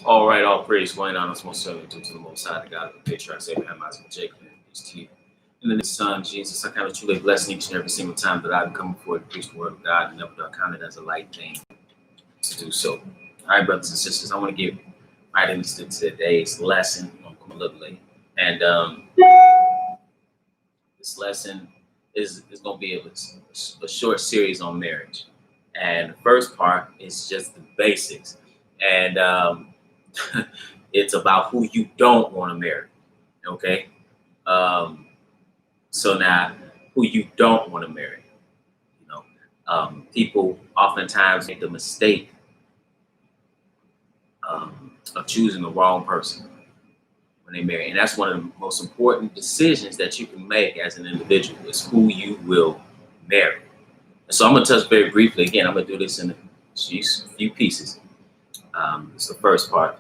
All right, all praise, going on us most certainly due to the Most High, the God of the patriarchs, Abraham, Isaac, and Jacob, and peace to you. In the name of his Son, Jesus, I count it truly a blessing each and every single time that I can come before to preach the word of God, and never do I count it as a light thing to do so. All right, brothers and sisters, I want to get right into today's lesson. I'm a little late. And this lesson is going to be a short series on marriage. And the first part is just the basics. And it's about who you don't want to marry. Okay. Um, so now, who you don't want to marry. You know, people oftentimes make the mistake of choosing the wrong person when they marry, and that's one of the most important decisions that you can make as an individual is who you will marry. And so I'm going to touch very briefly. Again, I'm going to do this in a few pieces. It's the first part.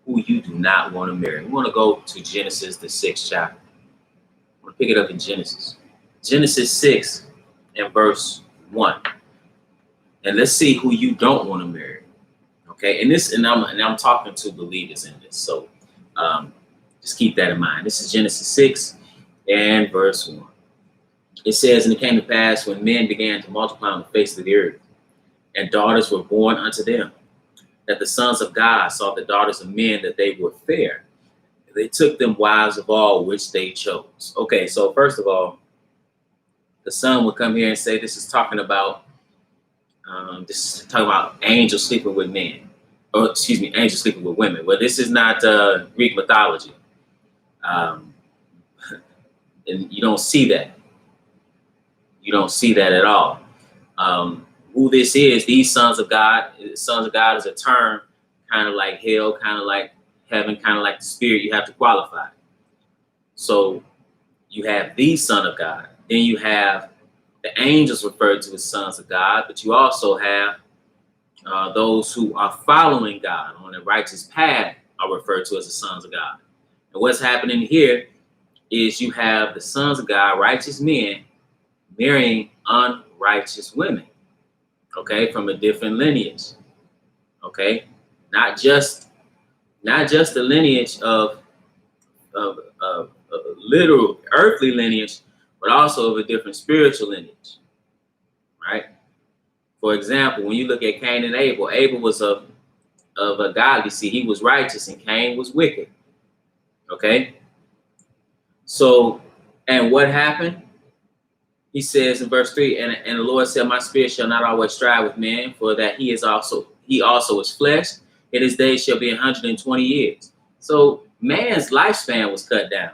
Who you do not want to marry. We want to go to Genesis, the 6th chapter. I'm going to pick it up in Genesis. Genesis 6 and verse 1. And let's see who you don't want to marry. Okay, and I'm talking to believers in this. So just keep that in mind. This is Genesis 6 and verse 1. It says, and it came to pass when men began to multiply on the face of the earth, and daughters were born unto them, that the sons of God saw the daughters of men that they were fair. They took them wives of all which they chose. Okay, so first of all, the son would come here and say this is talking about angels sleeping with men, or excuse me, angels sleeping with women. Well, this is not Greek mythology, and you don't see that. You don't see that at all. Who this is, these sons of God is a term, kind of like hell, kind of like heaven, kind of like the spirit. You have to qualify. So you have the Son of God. Then you have the angels referred to as sons of God, but you also have those who are following God on a righteous path are referred to as the sons of God. And what's happening here is you have the sons of God, righteous men, marrying unrighteous women. Okay, from a different lineage. Okay, not just the lineage of literal earthly lineage, but also of a different spiritual lineage. Right. For example, when you look at Cain and Abel, Abel was of a godly seed. He was righteous, and Cain was wicked. Okay. So, and what happened? He says in verse 3, and the Lord said, my spirit shall not always strive with man, for that he also is flesh, and his days shall be 120 years. So man's lifespan was cut down.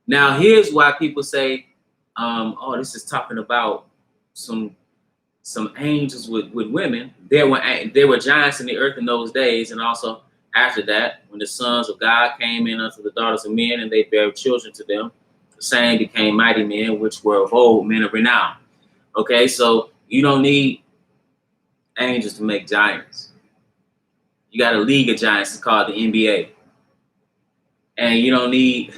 Now, here's why people say, this is talking about some angels with women. There were giants in the earth in those days, and also after that, when the sons of God came in unto the daughters of men, and they bare children to them, the same became mighty men, which were of old, men of renown. Okay, so you don't need angels to make giants. You got a league of giants called the NBA, and you don't need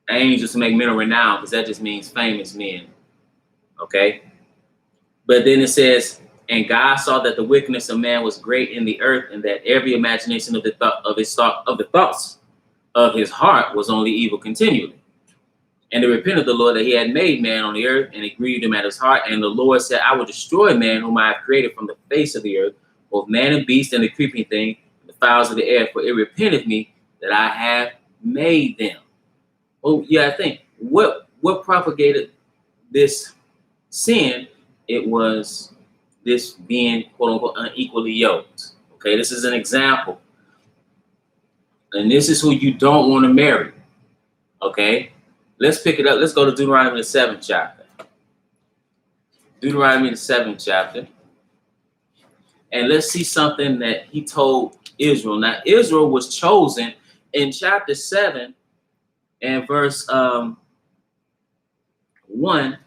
angels to make men of renown, because that just means famous men. Okay, but then it says, and God saw that the wickedness of man was great in the earth, and that every imagination of the thoughts of his heart was only evil continually. And it repented the Lord that he had made man on the earth, and it grieved him at his heart. And the Lord said, I will destroy man whom I have created from the face of the earth, both man and beast and the creeping thing, and the fowls of the air, for it repenteth me that I have made them. Oh, yeah, I think what propagated this sin? It was this being, quote unquote, unequally yoked. Okay, this is an example. And this is who you don't want to marry. Okay, let's pick it up. Let's go to Deuteronomy, the 7th chapter. Deuteronomy, the 7th chapter. And let's see something that he told Israel. Now, Israel was chosen in chapter 7 and verse 1.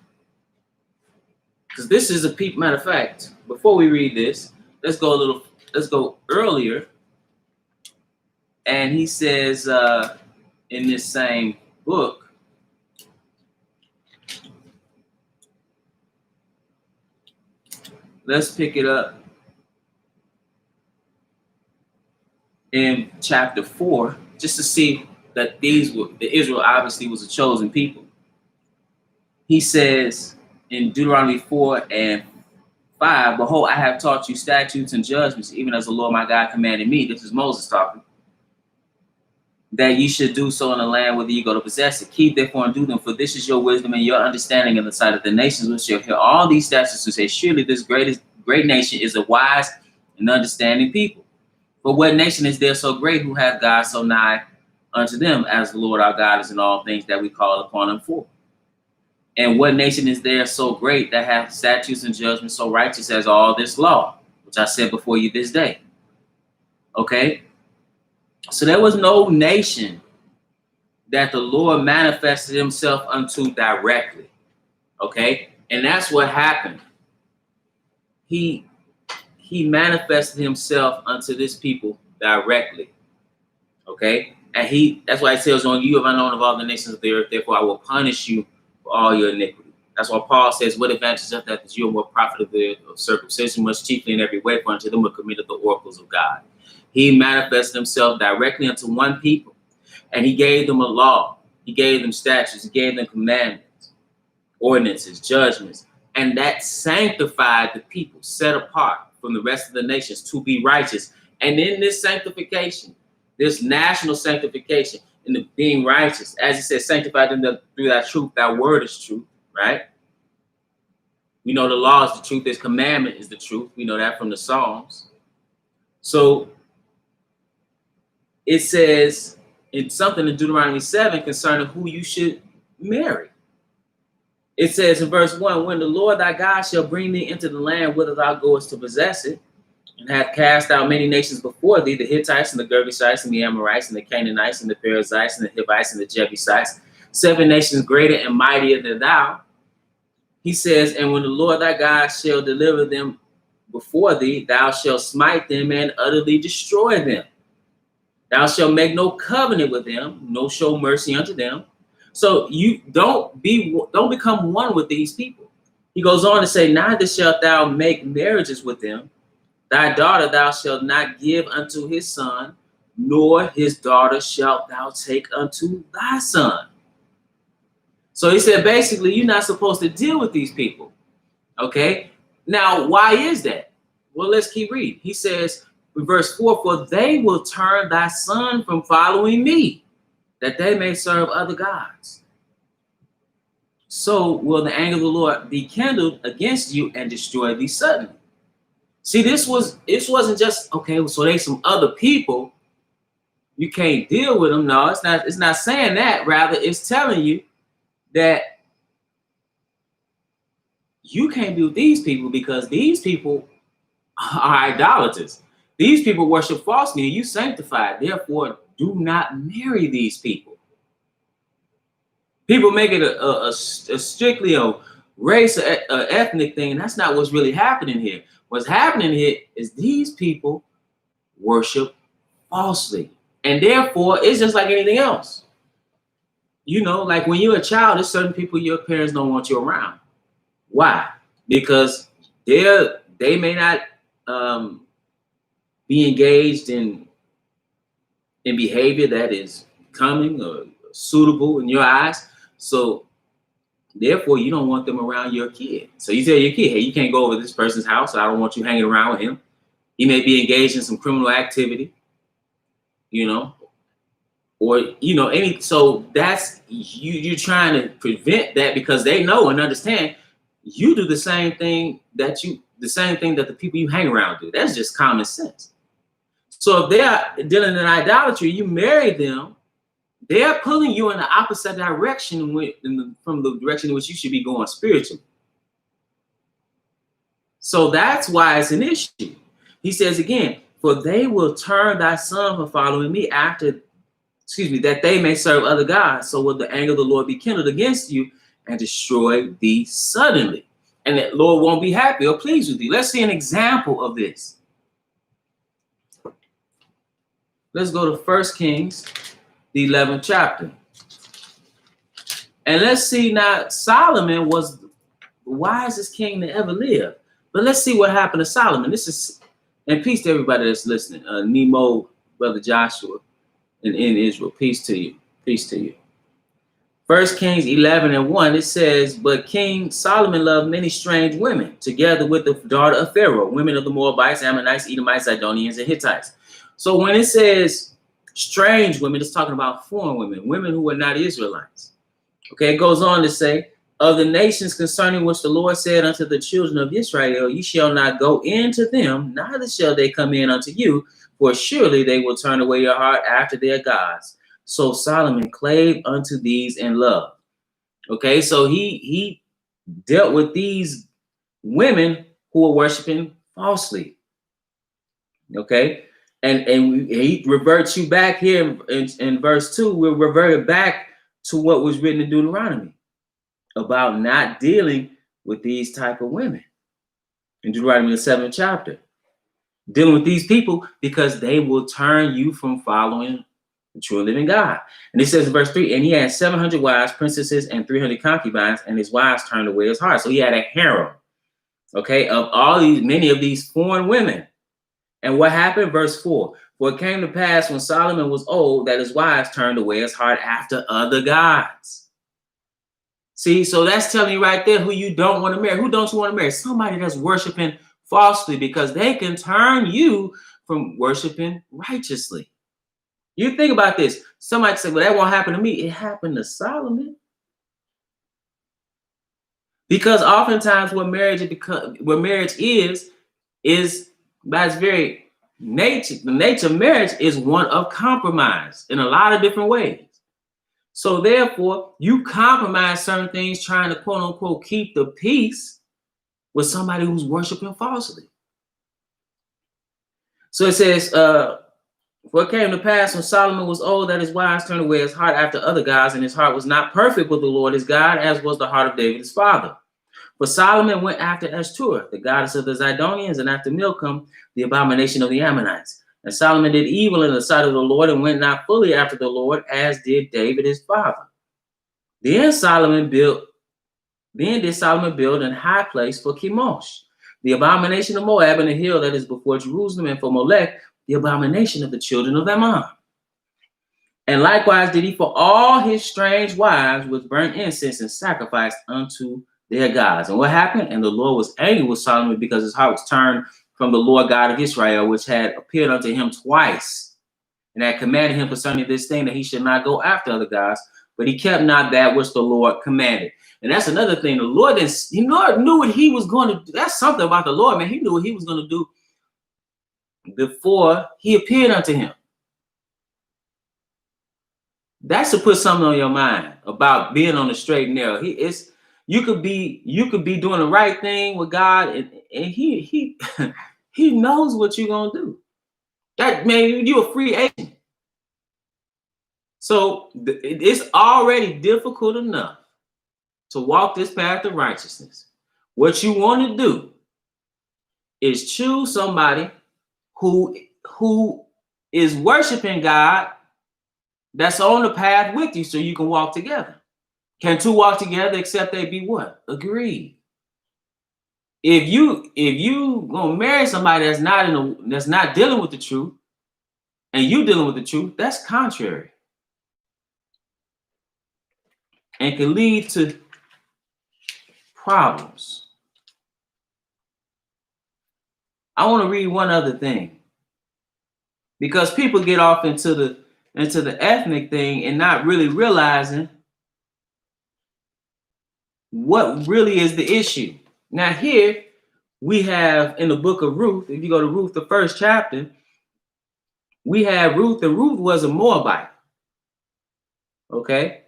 Because this is a matter of fact, before we read this, let's go earlier. And he says in this same book, let's pick it up in chapter 4, just to see that the Israel obviously was a chosen people. He says in Deuteronomy 4:5, behold, I have taught you statutes and judgments, even as the Lord my God commanded me. This is Moses talking. That you should do so in the land whether you go to possess it. Keep therefore and do them, for this is your wisdom and your understanding in the sight of the nations, which shall hear all these statutes and say, surely this great nation is a wise and understanding people. But what nation is there so great who hath God so nigh unto them, as the Lord our God is in all things that we call upon him for? And what nation is there so great that hath statutes and judgments so righteous as all this law, which I said before you this day? Okay? So there was no nation that the Lord manifested himself unto directly. Okay? And that's what happened. He manifested himself unto this people directly. Okay? And that's why it tells on you have I known of all the nations of the earth, therefore I will punish you for all your iniquity. That's why Paul says, what advantage of that you are more prophet of the circumcision, much chiefly in every way, for unto them were committed the oracles of God. He manifested himself directly unto one people, and he gave them a law. He gave them statutes. He gave them commandments, ordinances, judgments, and that sanctified the people, set apart from the rest of the nations to be righteous. And in this sanctification, this national sanctification, in the being righteous, as he says, sanctified them through that truth, that word is truth, right? We know the law is the truth, his commandment is the truth. We know that from the Psalms. So it says in something in Deuteronomy 7 concerning who you should marry. It says in verse 1, when the Lord thy God shall bring thee into the land whither thou goest to possess it, and hath cast out many nations before thee, the Hittites and the Girgashites and the Amorites and the Canaanites and the Perizzites and the Hivites and the Jebusites, 7 nations greater and mightier than thou. He says, and when the Lord thy God shall deliver them before thee, thou shalt smite them and utterly destroy them. Thou shalt make no covenant with them, no show mercy unto them. So you don't become one with these people. He goes on to say, neither shalt thou make marriages with them. Thy daughter thou shalt not give unto his son, nor his daughter shalt thou take unto thy son. So he said, basically, you're not supposed to deal with these people. Okay? Now, why is that? Well, let's keep reading. He says in verse 4, for they will turn thy son from following me, that they may serve other gods. So will the anger of the Lord be kindled against you and destroy thee suddenly. See, this wasn't just, okay, so they some other people, you can't deal with them. No, it's not saying that. Rather, it's telling you that you can't be with these people because these people are idolaters. These people worship falsely and you sanctified. Therefore, do not marry these people. People make it a strictly a race or ethnic thing, and that's not what's really happening here. What's happening here is these people worship falsely. And therefore, it's just like anything else. You know, like when you're a child, there's certain people your parents don't want you around. Why? Because they may not be engaged in behavior that is coming or suitable in your eyes. So therefore, you don't want them around your kid. So you tell your kid, hey, you can't go over to this person's house. I don't want you hanging around with him. He may be engaged in some criminal activity, you know, or, you know, so that's you're trying to prevent that because they know and understand you do the same thing that the people you hang around do. That's just common sense. So if they are dealing in idolatry, you marry them, they're pulling you in the opposite direction from the direction in which you should be going spiritually. So that's why it's an issue. He says again, for they will turn thy son from following me that they may serve other gods. So will the anger of the Lord be kindled against you and destroy thee suddenly. And that Lord won't be happy or pleased with thee. Let's see an example of this. Let's go to 1 Kings, the 11th chapter. And let's see now, Solomon was the wisest king to ever live. But let's see what happened to Solomon. This is, and peace to everybody that's listening. Nemo Brother Joshua in Israel. Peace to you. Peace to you. 1 Kings 11:1, it says, but King Solomon loved many strange women, together with the daughter of Pharaoh, women of the Moabites, Ammonites, Edomites, Zidonians, and Hittites. So when it says strange women, it's talking about foreign women, women who were not Israelites. Okay, it goes on to say, of the nations concerning which the Lord said unto the children of Israel, ye shall not go into them, neither shall they come in unto you, for surely they will turn away your heart after their gods. So Solomon clave unto these in love. Okay, so he dealt with these women who were worshiping falsely. Okay, and he reverts you back here in verse 2. We're reverted back to what was written in Deuteronomy about not dealing with these type of women in Deuteronomy the 7th chapter. Dealing with these people because they will turn you from following the true and living God. And it says in verse 3, and he had 700 wives, princesses, and 300 concubines, and his wives turned away his heart. So he had a harem, okay, of all these, many of these foreign women. And what happened? Verse 4, for it came to pass when Solomon was old that his wives turned away his heart after other gods. See, so that's telling you right there who you don't want to marry. Who don't you want to marry? Somebody that's worshiping falsely, because they can turn you from worshiping righteously. You think about this. Somebody say, well, that won't happen to me. It happened to Solomon. Because oftentimes what marriage is by its very nature, the nature of marriage is one of compromise in a lot of different ways. So therefore, you compromise certain things trying to quote unquote keep the peace with somebody who's worshiping falsely. So it says, for it came to pass when Solomon was old that his wives turned away his heart after other gods, and his heart was not perfect with the Lord his God, as was the heart of David his father. For Solomon went after Ashtoreth, the goddess of the Zidonians, and after Milcom, the abomination of the Ammonites. And Solomon did evil in the sight of the Lord, and went not fully after the Lord, as did David his father. Then did Solomon build an high place for Chemosh, the abomination of Moab, and the hill that is before Jerusalem, and for Molech, the abomination of the children of Ammon. And likewise did he for all his strange wives, which burnt incense and sacrificed unto their gods. And what happened? And the Lord was angry with Solomon, because his heart was turned from the Lord God of Israel, which had appeared unto him twice, and had commanded him concerning this thing, that he should not go after other gods, but he kept not that which the Lord commanded. And that's another thing. The Lord knew what he was going to do. That's something about the Lord, man. He knew what he was going to do before he appeared unto him. That's to put something on your mind about being on the straight and narrow. You could be doing the right thing with God, and he he knows what you're gonna do. That, man, you're a free agent. So it's already difficult enough to walk this path of righteousness. What you want to do is choose somebody who is worshiping God, that's on the path with you, so you can walk together. Can two walk together except they be what? Agreed. If you gonna marry somebody that's not dealing with the truth, and you dealing with the truth, that's contrary, and can lead to problems. I want to read one other thing, because people get off into the ethnic thing and not really realizing what really is the issue. Now here we have in the book of Ruth, if you go to Ruth, the 1st chapter, we have Ruth, and Ruth was a Moabite. Okay,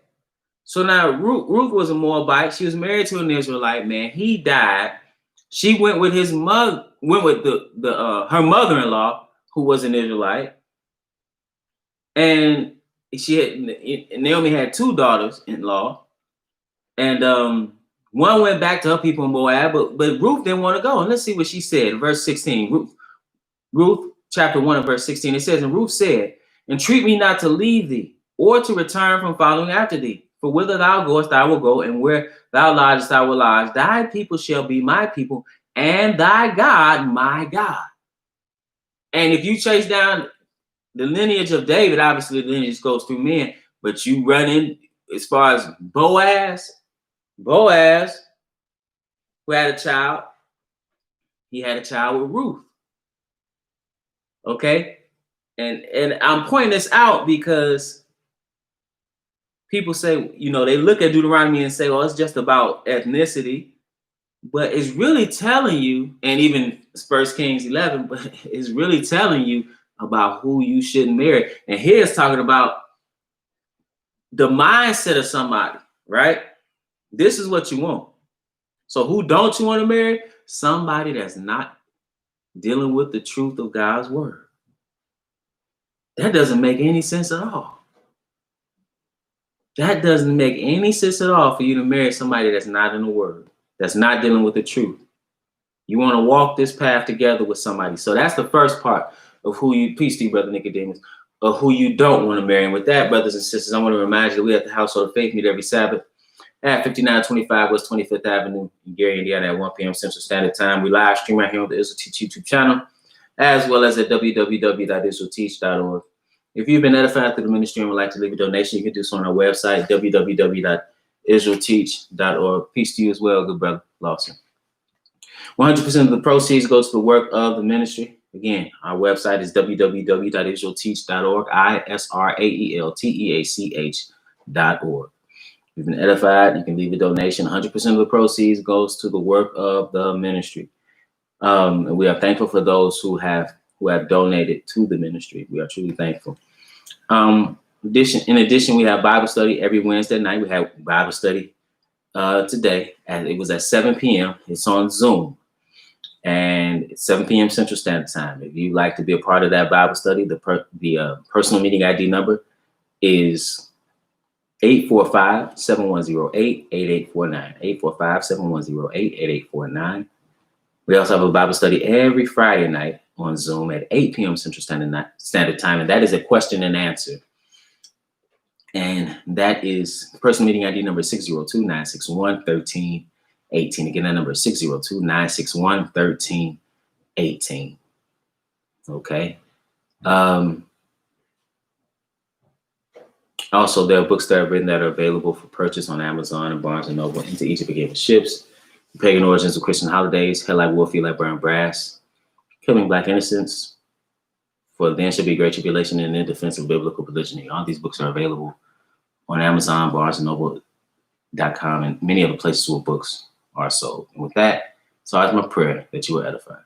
so now Ruth was a Moabite. She was married to an Israelite man. He died. She went with her mother-in-law, who was an Israelite, and Naomi had 2 daughters-in-law, and one went back to her people in Moab, but Ruth didn't want to go. And let's see what she said in verse 16. Ruth chapter 1 and verse 16. It says, and Ruth said, entreat me not to leave thee, or to return from following after thee. For whither thou goest, I will go, and where thou lodgest, I will lodge. Thy people shall be my people, and thy God my God. And if you chase down the lineage of David, obviously the lineage goes through men, but you run in as far as Boaz, who had a child, he had a child with Ruth. Okay? And I'm pointing this out because people say, you know, they look at Deuteronomy and say, well, it's just about ethnicity. But it's really telling you, and even 1 Kings 11, but it's really telling you about who you shouldn't marry. And here it's talking about the mindset of somebody, right? This is what you want. So who don't you want to marry? Somebody that's not dealing with the truth of God's word. That doesn't make any sense at all. That doesn't make any sense at all for you to marry somebody that's not in the word, that's not dealing with the truth. You want to walk this path together with somebody. So that's the first part of who you, peace to you, Brother Nicodemus, of who you don't want to marry. And with that, brothers and sisters, I want to remind you that we at the Household of Faith meet every Sabbath at 5925 West 25th Avenue in Gary, Indiana at 1 p.m. Central Standard Time. We live stream right here on the Israel Teach YouTube channel, as well as at www.israelteach.org. If you've been edified through the ministry and would like to leave a donation, you can do so on our website, www.israelteach.org. Peace to you as well, good brother Lawson. 100% of the proceeds goes to the work of the ministry. Again, our website is www.israelteach.org, ISRAELTEACH.org. If you've been edified, you can leave a donation. 100% of the proceeds goes to the work of the ministry. And we are thankful for those who have donated to the ministry. We are truly thankful. In addition, we have Bible study every Wednesday night. We have Bible study today, and it was at 7 p.m. It's on Zoom, and it's 7 p.m. Central Standard Time. If you'd like to be a part of that Bible study, the personal meeting ID number is 845-7108-8849. 845-7108-8849. We also have a Bible study every Friday night on Zoom at 8 p.m. Central Standard Time, and that is a question and answer. And that is personal meeting ID number 602-961-1318. Again, that number is 602-961-1318. Okay. Also, there are books that are written that are available for purchase on Amazon and Barnes & Noble. Into Egypt Again Ships, Pagan Origins of Christian Holidays, Hell Like Wolf, Feel Like Burn Brass, Killing Black Innocents, For Then Shall Be Great Tribulation, and In Defense of Biblical Polygyny. All these books are available on Amazon, BarnesandNoble.com, and many other places where books are sold. And with that, it's always my prayer that you are edified.